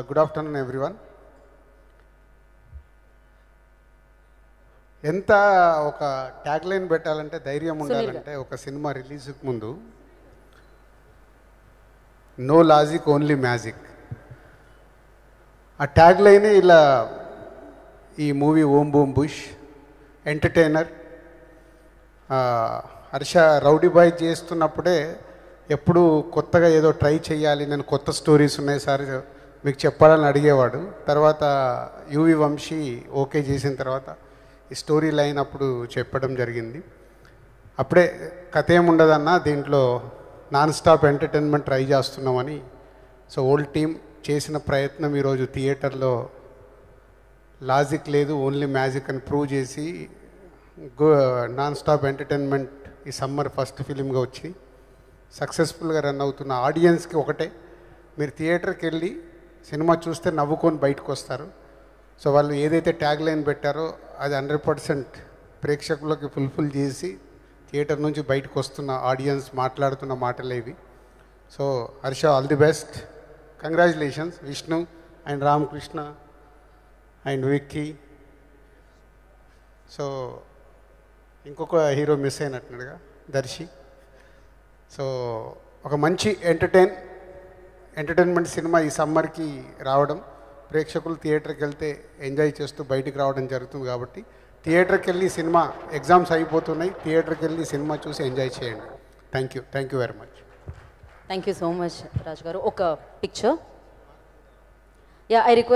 Good afternoon everyone. ఎంత ఒక tag line పెట్టాలంటే ధైర్యం ఉండాలంటే ఒక సినిమా రిలీజ్కి ముందు నో లాజిక్ ఓన్లీ మ్యాజిక్ ఆ ట్యాగ్ లైనే ఇలా ఈ movie Om Bheem Bush entertainer. Harsha rowdy boy చేస్తున్నప్పుడే ఎప్పుడు కొత్తగా ఏదో ట్రై చేయాలి, నేను కొత్త స్టోరీస్ ఉన్నాయి సార్ మీకు చెప్పాలని అడిగేవాడు. తర్వాత యువి వంశీ ఓకే చేసిన తర్వాత ఈ స్టోరీ లైన్ అప్పుడు చెప్పడం జరిగింది. అప్పుడే కథ ఏముండదన్నా, దీంట్లో నాన్ స్టాప్ ఎంటర్టైన్మెంట్ ట్రై చేస్తున్నామని. సో ఓల్డ్ టీమ్ చేసిన ప్రయత్నం ఈరోజు థియేటర్లో లాజిక్ లేదు ఓన్లీ మ్యాజిక్ అని ప్రూవ్ చేసి నాన్ స్టాప్ ఎంటర్టైన్మెంట్ ఈ సమ్మర్ ఫస్ట్ ఫిలింగా వచ్చి సక్సెస్ఫుల్గా రన్ అవుతున్న ఆడియన్స్కి ఒకటే, మీరు థియేటర్కి వెళ్ళి సినిమా చూస్తే నవ్వుకొని బయటకు వస్తారు. సో వాళ్ళు ఏదైతే ట్యాగ్ లైన్ పెట్టారో అది 100% ప్రేక్షకులకి ఫుల్ఫిల్ చేసి థియేటర్ నుంచి బయటకు వస్తున్న ఆడియన్స్ మాట్లాడుతున్న మాటలే ఇవి. So Harsha, all the best, congratulations. Vishnu and Ramakrishna and Vicky. So ఇంకొక హీరో మిస్ అయినట్టుగా దర్శి. సో ఒక మంచి ఎంటర్టైన్మెంట్ సినిమా ఈ సమ్మర్కి రావడం, ప్రేక్షకులు థియేటర్కి వెళ్తే ఎంజాయ్ చేస్తూ బయటికి రావడం జరుగుతుంది. కాబట్టి థియేటర్కి వెళ్ళి సినిమా, ఎగ్జామ్స్ అయిపోతున్నాయి, థియేటర్కి వెళ్ళి సినిమా చూసి ఎంజాయ్ చేయండి. Thank you very much. Thank you so much Raju garu. ఒక పిక్చర్. I request